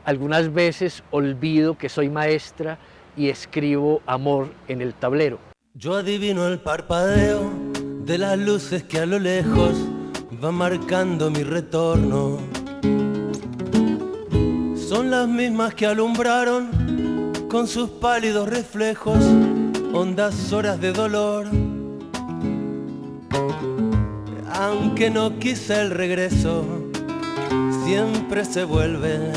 Algunas veces olvido que soy maestra y escribo amor en el tablero. Yo adivino el parpadeo de las luces que a lo lejos van marcando mi retorno. Son las mismas que alumbraron con sus pálidos reflejos hondas horas de dolor. Aunque no quise el regreso, siempre se vuelve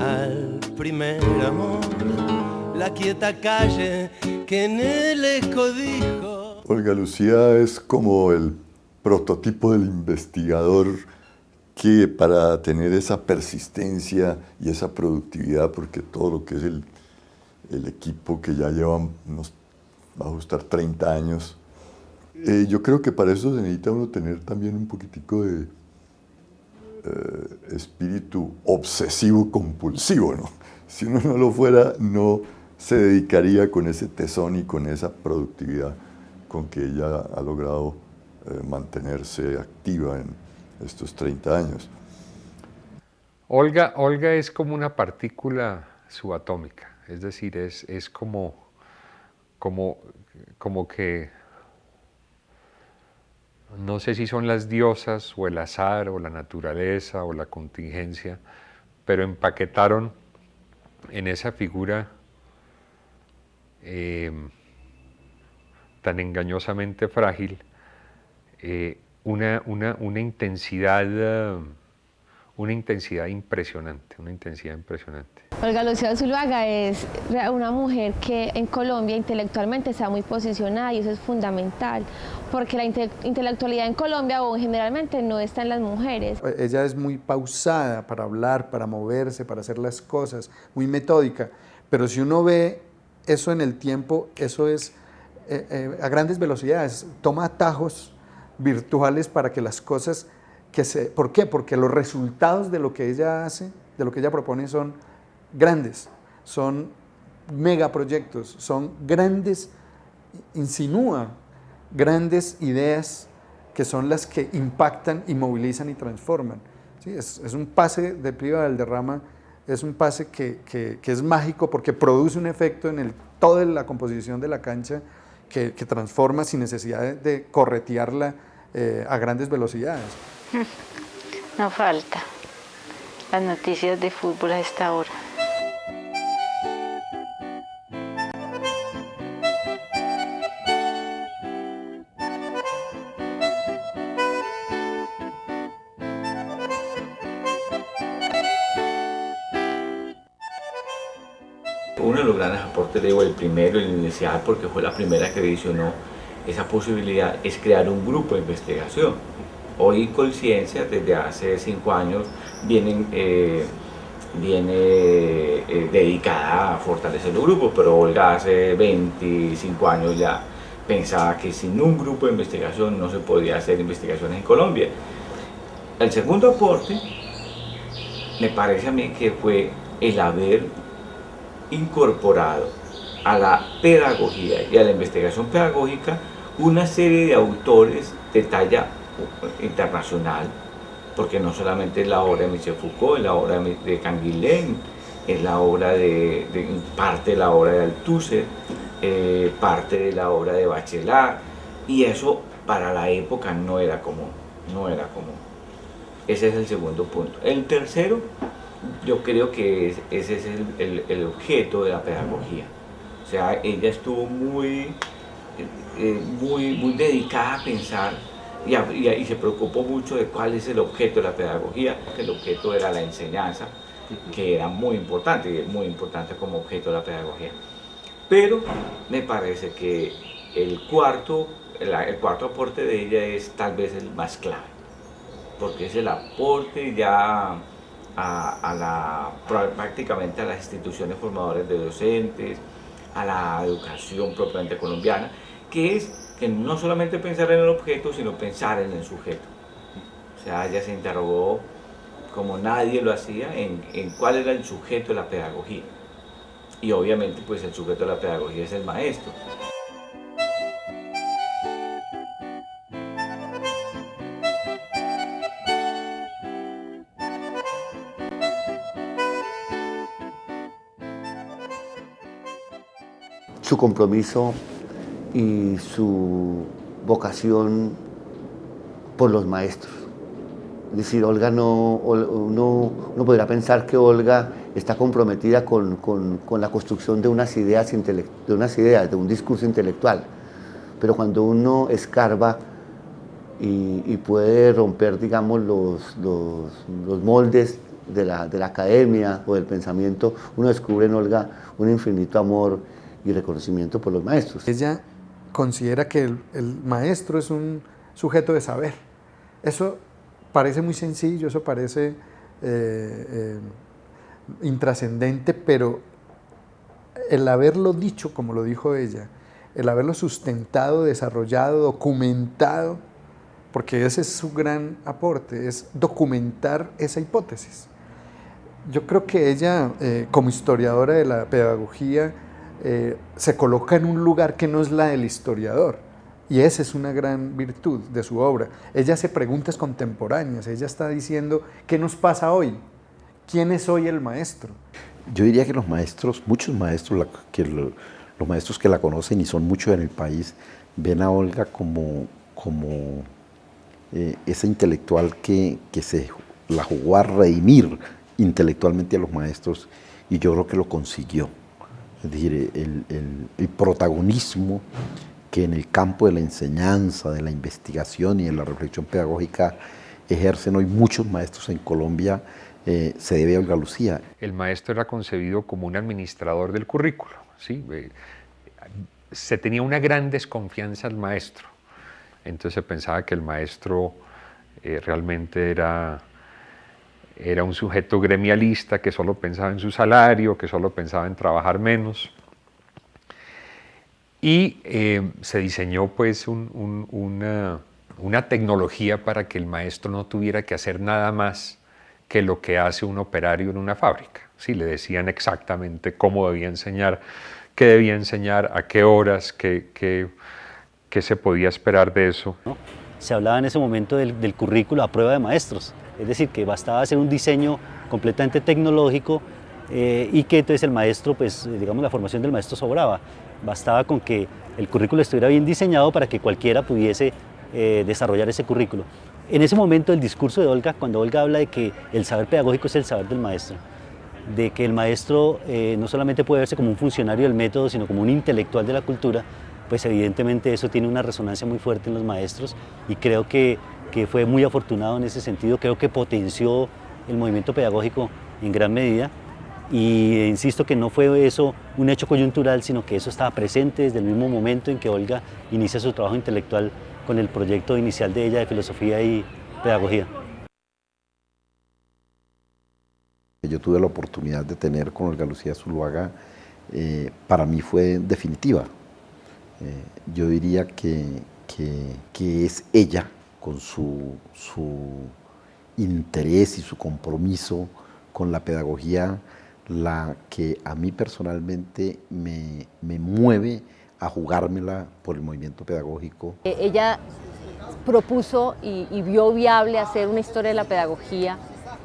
al primer amor. La quieta calle que en el eco dijo. Olga Lucía es como el prototipo del investigador que para tener esa persistencia y esa productividad, porque todo lo que es el equipo que ya lleva, nos va a ajustar 30 años, yo creo que para eso se necesita uno tener también un poquitico de espíritu obsesivo compulsivo, ¿no? Si uno no lo fuera, no se dedicaría con ese tesón y con esa productividad con que ella ha logrado mantenerse activa en estos 30 años. Olga es como una partícula subatómica, es decir, es como que, no sé si son las diosas o el azar o la naturaleza o la contingencia, pero empaquetaron en esa figura tan engañosamente frágil una intensidad impresionante, Olga Lucía Zuluaga es una mujer que en Colombia intelectualmente está muy posicionada y eso es fundamental, porque la intelectualidad en Colombia o generalmente no está en las mujeres. Ella es muy pausada para hablar, para moverse, para hacer las cosas, muy metódica, pero si uno ve eso en el tiempo, eso es a grandes velocidades, toma atajos virtuales para que las cosas ¿por qué? Porque los resultados de lo que ella hace, de lo que ella propone son grandes, son megaproyectos, son grandes, insinúa grandes ideas que son las que impactan y movilizan y transforman. ¿Sí? Es un pase de Priva Valderrama, es un pase que es mágico porque produce un efecto en toda la composición de la cancha que transforma sin necesidad de corretearla a grandes velocidades. No falta las noticias de fútbol a esta hora. Uno de los grandes aportes, digo, el primero en la universidad, porque fue la primera que visionó esa posibilidad, es crear un grupo de investigación. Hoy Colciencia, desde hace 5 años, viene dedicada a fortalecer los grupos, pero Olga hace 25 años ya pensaba que sin un grupo de investigación no se podía hacer investigaciones en Colombia. El segundo aporte, me parece a mí que fue el haber incorporado a la pedagogía y a la investigación pedagógica una serie de autores de talla internacional, porque no solamente es la obra de Michel Foucault, es la obra de Canguilhem, es la obra parte de la obra de Althusser, parte de la obra de Bachelard, y eso para la época no era común. Ese es el segundo punto. El tercero, yo creo que ese es el objeto de la pedagogía. O sea, ella estuvo muy dedicada a pensar y se preocupó mucho de cuál es el objeto de la pedagogía. El objeto era la enseñanza, que era muy importante y es muy importante como objeto de la pedagogía. Pero me parece que el cuarto aporte de ella es tal vez el más clave, porque es el aporte ya prácticamente a las instituciones formadoras de docentes, a la educación propiamente colombiana, que es que no solamente pensar en el objeto, sino pensar en el sujeto. O sea, ella se interrogó, como nadie lo hacía, en cuál era el sujeto de la pedagogía. Y obviamente, pues el sujeto de la pedagogía es el maestro. su compromiso y su vocación por los maestros. Es decir, Olga uno podrá pensar que Olga está comprometida con la construcción de unas ideas, de un discurso intelectual, pero cuando uno escarba y puede romper, digamos, los moldes de la academia o del pensamiento, uno descubre en Olga un infinito amor y reconocimiento por los maestros. Ella considera que el maestro es un sujeto de saber. Eso parece muy sencillo, eso parece intrascendente, pero el haberlo dicho, como lo dijo ella, el haberlo sustentado, desarrollado, documentado, porque ese es su gran aporte, es documentar esa hipótesis. Yo creo que ella, como historiadora de la pedagogía, se coloca en un lugar que no es la del historiador, y esa es una gran virtud de su obra. Ella hace preguntas contemporáneas, ella está diciendo ¿qué nos pasa hoy? ¿Quién es hoy el maestro? Yo diría que los maestros, muchos maestros, los maestros que la conocen y son muchos en el país, ven a Olga como esa intelectual que se la jugó a redimir intelectualmente a los maestros, y yo creo que lo consiguió. Es decir, el protagonismo que en el campo de la enseñanza, de la investigación y de la reflexión pedagógica ejercen hoy muchos maestros en Colombia, se debe a Olga Lucía. El maestro era concebido como un administrador del currículo, ¿sí? Se tenía una gran desconfianza al maestro, entonces se pensaba que el maestro realmente era un sujeto gremialista que solo pensaba en su salario, que solo pensaba en trabajar menos. Y se diseñó pues una tecnología para que el maestro no tuviera que hacer nada más que lo que hace un operario en una fábrica. Sí, le decían exactamente cómo debía enseñar, qué debía enseñar, a qué horas, qué se podía esperar de eso, ¿no? Se hablaba en ese momento del currículo a prueba de maestros, es decir, que bastaba hacer un diseño completamente tecnológico y que entonces el maestro, pues digamos, la formación del maestro sobraba. Bastaba con que el currículo estuviera bien diseñado para que cualquiera pudiese desarrollar ese currículo. En ese momento el discurso de Olga, cuando Olga habla de que el saber pedagógico es el saber del maestro, de que el maestro no solamente puede verse como un funcionario del método, sino como un intelectual de la cultura, pues evidentemente eso tiene una resonancia muy fuerte en los maestros, y creo que fue muy afortunado en ese sentido. Creo que potenció el movimiento pedagógico en gran medida, y insisto que no fue eso un hecho coyuntural, sino que eso estaba presente desde el mismo momento en que Olga inicia su trabajo intelectual con el proyecto inicial de ella de filosofía y pedagogía. Yo tuve la oportunidad de tener con Olga Lucía Zuluaga, para mí fue definitiva. Yo diría que es ella, con su interés y su compromiso con la pedagogía, la que a mí personalmente me mueve a jugármela por el movimiento pedagógico. Ella propuso y vio viable hacer una historia de la pedagogía.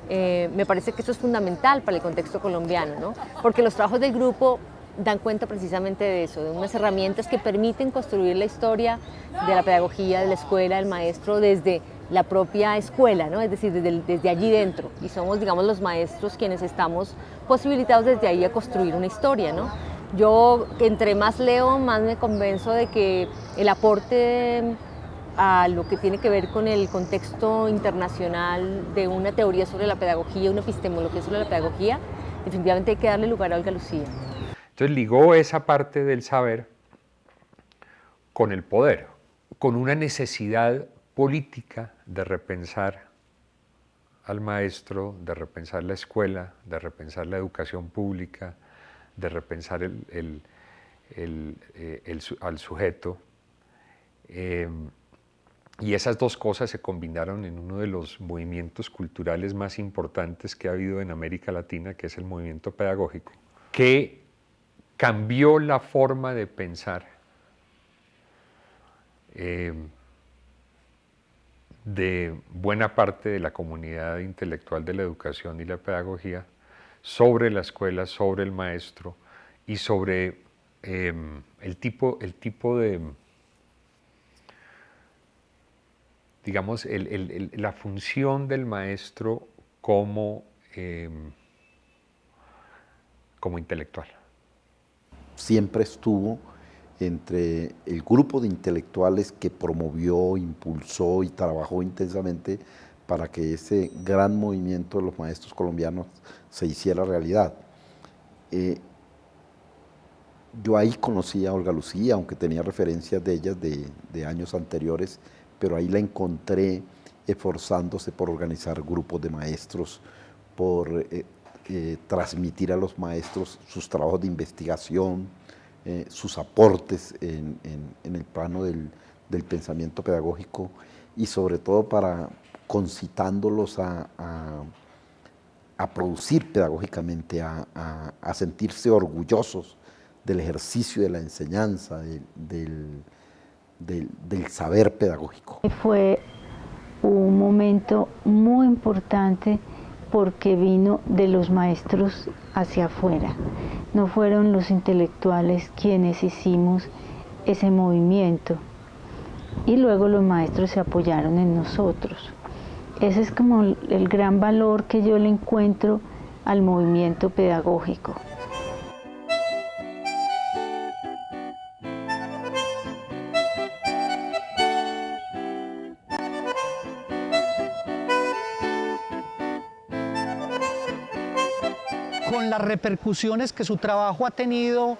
Me parece que esto es fundamental para el contexto colombiano, ¿no? Porque los trabajos del grupo dan cuenta precisamente de eso, de unas herramientas que permiten construir la historia de la pedagogía, de la escuela, del maestro, desde la propia escuela, ¿no? Es decir, desde allí dentro. Y somos, digamos, los maestros quienes estamos posibilitados desde ahí a construir una historia, ¿no? Yo, entre más leo, más me convenzo de que el aporte a lo que tiene que ver con el contexto internacional de una teoría sobre la pedagogía, una epistemología sobre la pedagogía, definitivamente hay que darle lugar a Olga Lucía. Entonces ligó esa parte del saber con el poder, con una necesidad política de repensar al maestro, de repensar la escuela, de repensar la educación pública, de repensar al sujeto. Y esas dos cosas se combinaron en uno de los movimientos culturales más importantes que ha habido en América Latina, que es el movimiento pedagógico, que cambió la forma de pensar de buena parte de la comunidad intelectual de la educación y la pedagogía sobre la escuela, sobre el maestro y sobre el tipo de, digamos, la función del maestro como intelectual. Siempre estuvo entre el grupo de intelectuales que promovió, impulsó y trabajó intensamente para que ese gran movimiento de los maestros colombianos se hiciera realidad. Yo ahí conocí a Olga Lucía, aunque tenía referencias de ellas de años anteriores, pero ahí la encontré esforzándose por organizar grupos de maestros, por transmitir a los maestros sus trabajos de investigación, sus aportes en el plano del pensamiento pedagógico y sobre todo para concitándolos a producir pedagógicamente, a sentirse orgullosos del ejercicio de la enseñanza, del saber pedagógico. Fue un momento muy importante porque vino de los maestros hacia afuera. No fueron los intelectuales quienes hicimos ese movimiento y luego los maestros se apoyaron en nosotros. Ese es como el gran valor que yo le encuentro al movimiento pedagógico. Con las repercusiones que su trabajo ha tenido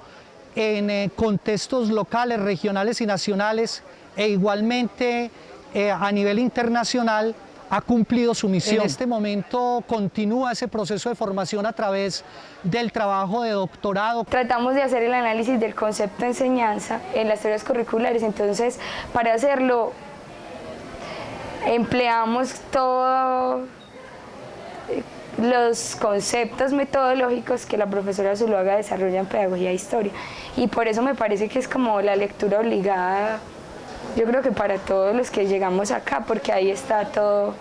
en contextos locales, regionales y nacionales, e igualmente a nivel internacional, ha cumplido su misión. En este momento continúa ese proceso de formación a través del trabajo de doctorado. Tratamos de hacer el análisis del concepto de enseñanza en las teorías curriculares, entonces para hacerlo empleamos todos los conceptos metodológicos que la profesora Zuluaga desarrolla en Pedagogía e Historia, y por eso me parece que es como la lectura obligada, yo creo que para todos los que llegamos acá, porque ahí está todo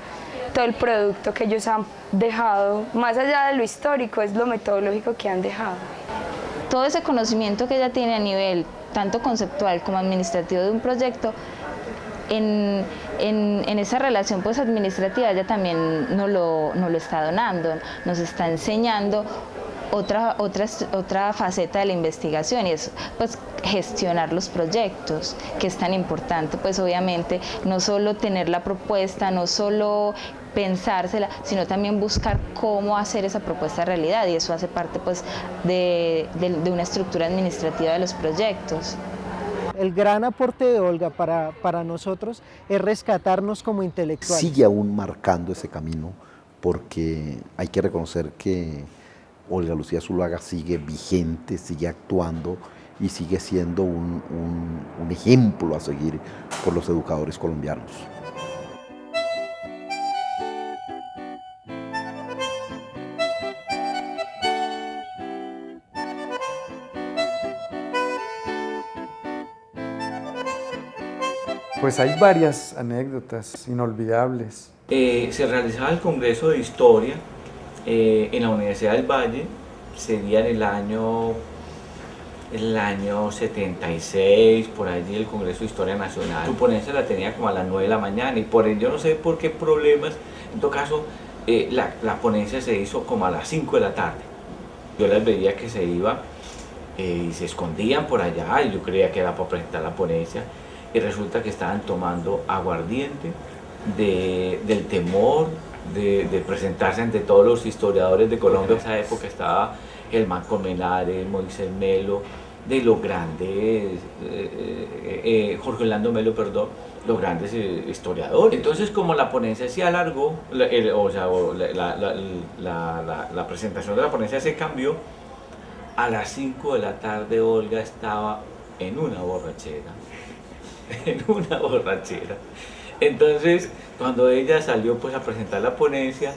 el producto que ellos han dejado, más allá de lo histórico, es lo metodológico que han dejado. Todo ese conocimiento que ella tiene a nivel tanto conceptual como administrativo de un proyecto, en esa relación pues administrativa ella también nos lo está donando, nos está enseñando otra faceta de la investigación, y es pues gestionar los proyectos, que es tan importante, pues obviamente no solo tener la propuesta, no solo pensársela, sino también buscar cómo hacer esa propuesta realidad, y eso hace parte pues de una estructura administrativa de los proyectos. El gran aporte de Olga para nosotros es rescatarnos como intelectuales. Sigue aún marcando ese camino, porque hay que reconocer que Olga Lucía Zuluaga sigue vigente, sigue actuando y sigue siendo un ejemplo a seguir por los educadores colombianos. Pues hay varias anécdotas inolvidables. Se realizaba el Congreso de Historia en la Universidad del Valle, sería en el año 76, por allí, el Congreso de Historia Nacional. Su ponencia la tenía como a las 9 de la mañana y por ello no sé por qué problemas, en todo caso la ponencia se hizo como a las 5 de la tarde. Yo las veía que se iban y se escondían por allá, y yo creía que era para presentar la ponencia, y resulta que estaban tomando aguardiente del temor de presentarse ante todos los historiadores de Colombia. En esa época estaba Germán Colmenares, Moisés Melo, de los grandes, Jorge Orlando Melo, perdón, los grandes historiadores. Entonces, como la ponencia se alargó, la presentación de la ponencia se cambió, a las 5 de la tarde Olga estaba en una borrachera. En una borrachera. Entonces, cuando ella salió pues a presentar la ponencia,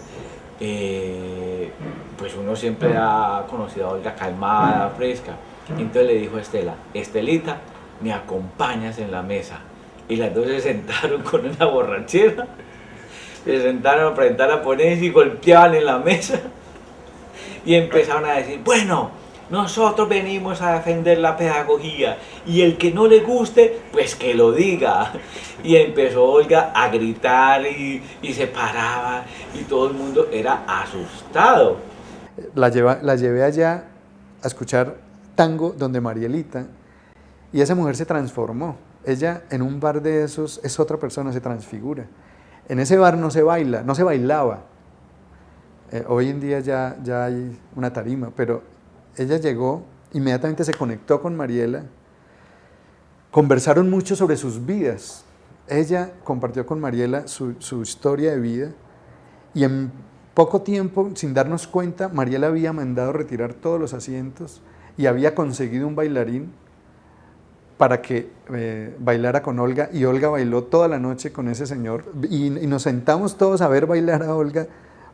pues uno siempre ha conocido a Olga calmada, fresca. Entonces le dijo a Estela: Estelita, me acompañas en la mesa. Y las dos se sentaron con una borrachera, se sentaron a presentar la ponencia y golpeaban en la mesa y empezaron a decir: bueno, nosotros venimos a defender la pedagogía y el que no le guste, pues que lo diga. Y empezó Olga a gritar y se paraba y todo el mundo era asustado. La llevé allá a escuchar tango donde Marielita, y esa mujer se transformó. Ella en un bar de esos es otra persona, se transfigura. En ese bar no se baila, no se bailaba. Hoy en día ya hay una tarima, pero ella llegó, inmediatamente se conectó con Mariela, conversaron mucho sobre sus vidas. Ella compartió con Mariela su historia de vida, y en poco tiempo, sin darnos cuenta, Mariela había mandado retirar todos los asientos y había conseguido un bailarín para que bailara con Olga, y Olga bailó toda la noche con ese señor, y nos sentamos todos a ver bailar a Olga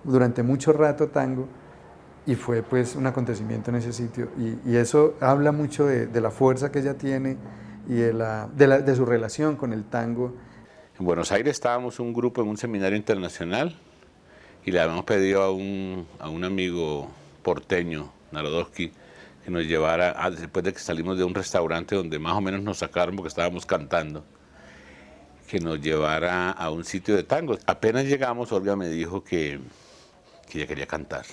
durante mucho rato tango, y fue pues un acontecimiento en ese sitio, y eso habla mucho de la fuerza que ella tiene y de su relación con el tango. En Buenos Aires estábamos un grupo en un seminario internacional y le habíamos pedido a un amigo porteño, Narodowski, que nos llevara, después de que salimos de un restaurante donde más o menos nos sacaron porque estábamos cantando, que nos llevara a un sitio de tango. Apenas llegamos, Olga me dijo que ella quería cantar.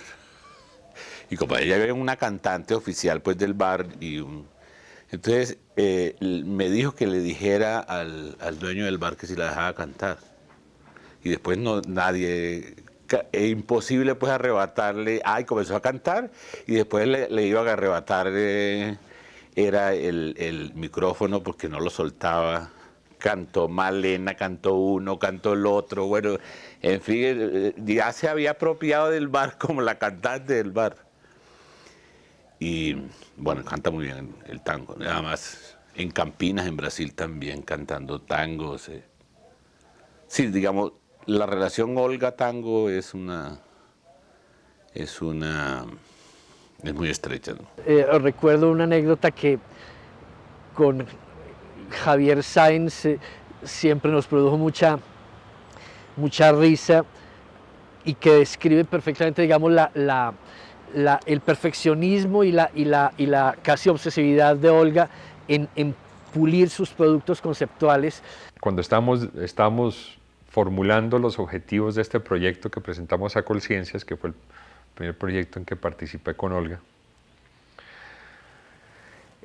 Y como ella era una cantante oficial pues del bar, entonces me dijo que le dijera al dueño del bar que si la dejaba cantar. Y después nadie... imposible pues arrebatarle, comenzó a cantar, y después le iba a arrebatar era el micrófono porque no lo soltaba. Cantó Malena, cantó uno, cantó el otro, bueno, en fin, ya se había apropiado del bar como la cantante del bar. Y bueno, canta muy bien el tango, nada más en Campinas, en Brasil también, cantando tangos. Sí, digamos, la relación Olga-tango es muy estrecha, ¿no? Recuerdo una anécdota que con Javier Sáenz siempre nos produjo mucha risa, y que describe perfectamente, digamos, el perfeccionismo y la casi obsesividad de Olga en pulir sus productos conceptuales. Cuando estamos formulando los objetivos de este proyecto que presentamos a Colciencias, que fue el primer proyecto en que participé con Olga,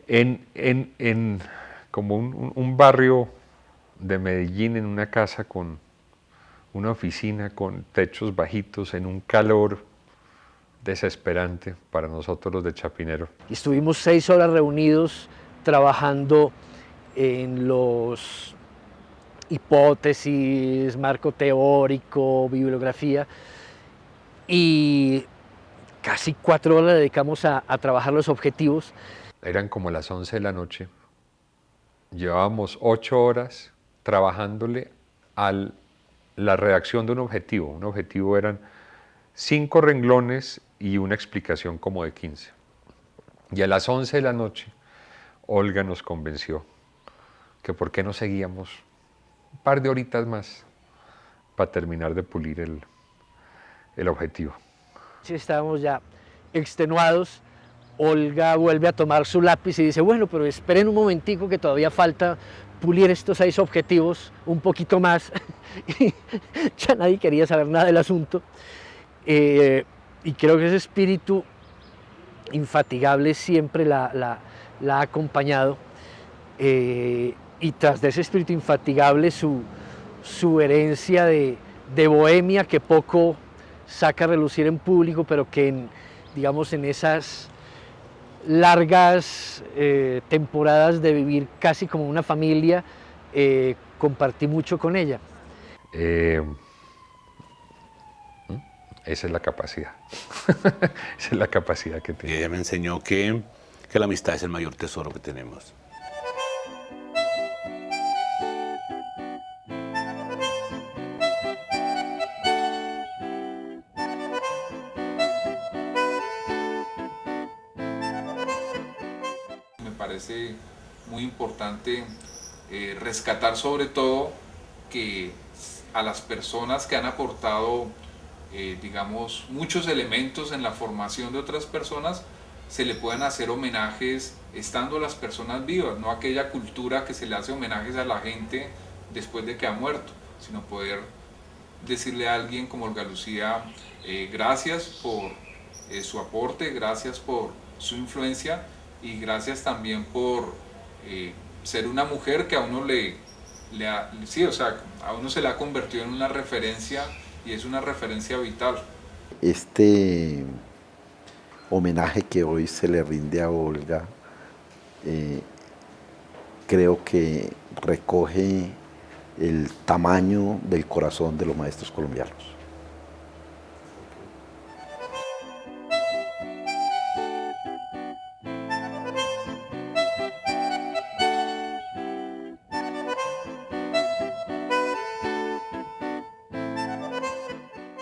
en como un barrio de Medellín, en una casa con una oficina con techos bajitos, en un calor desesperante para nosotros los de Chapinero. Y estuvimos 6 horas reunidos trabajando en los hipótesis, marco teórico, bibliografía, y casi 4 horas dedicamos a trabajar los objetivos. Eran como las 11 de la noche, llevábamos 8 horas trabajándole a la redacción de un objetivo eran 5 renglones y una explicación como de 15. Y a las 11 de la noche, Olga nos convenció que por qué no seguíamos un par de horitas más para terminar de pulir el objetivo. Sí, estábamos ya extenuados. Olga vuelve a tomar su lápiz y dice, bueno, pero esperen un momentico que todavía falta pulir estos 6 objetivos un poquito más. Y ya nadie quería saber nada del asunto. Y creo que ese espíritu infatigable siempre la ha acompañado. Y tras de ese espíritu infatigable, su herencia de bohemia, que poco saca a relucir en público, pero que digamos en esas largas temporadas de vivir casi como una familia, compartí mucho con ella. Esa es la capacidad. Esa es la capacidad que tiene. Ella me enseñó que la amistad es el mayor tesoro que tenemos. Me parece muy importante rescatar sobre todo que a las personas que han aportado digamos muchos elementos en la formación de otras personas, se le puedan hacer homenajes estando las personas vivas, no aquella cultura que se le hace homenajes a la gente después de que ha muerto, sino poder decirle a alguien como Olga Lucía, gracias por su aporte, gracias por su influencia y gracias también por ser una mujer que a uno a uno se le ha convertido en una referencia y es una referencia vital. Este homenaje que hoy se le rinde a Olga creo que recoge el tamaño del corazón de los maestros colombianos.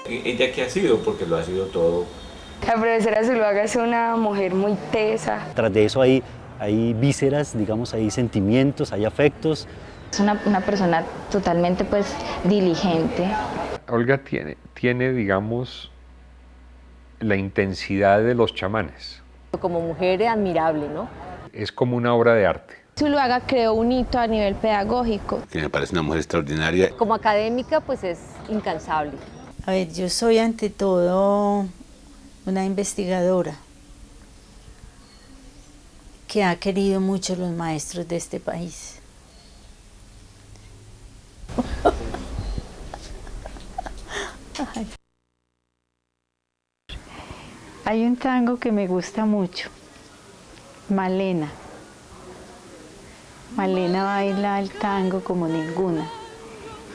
¿Ella qué ha sido? Porque lo ha sido todo. La profesora Zuluaga es una mujer muy tesa. Tras de eso hay vísceras, digamos, hay sentimientos, hay afectos. Es una persona totalmente pues diligente. Olga tiene, digamos, la intensidad de los chamanes. Como mujer admirable, ¿no? Es como una obra de arte. Zuluaga creó un hito a nivel pedagógico. Que me parece una mujer extraordinaria. Como académica, pues es incansable. A ver, yo soy ante todo una investigadora que ha querido mucho los maestros de este país. Hay un tango que me gusta mucho, Malena. Malena baila el tango como ninguna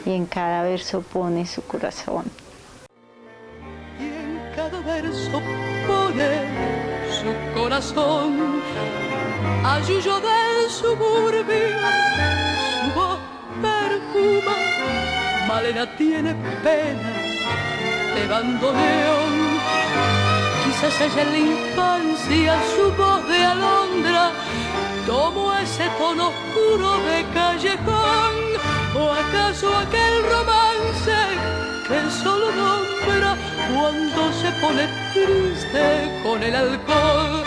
y en cada verso pone su corazón. Y en cada verso pone su corazón, ayuyo del suburbio, su voz perfuma. Malena tiene pena de bandoneón, quizás ella en la infancia su voz de alondra tomó ese tono oscuro de callejón, o acaso aquel romance que solo nombra cuando se pone triste con el alcohol.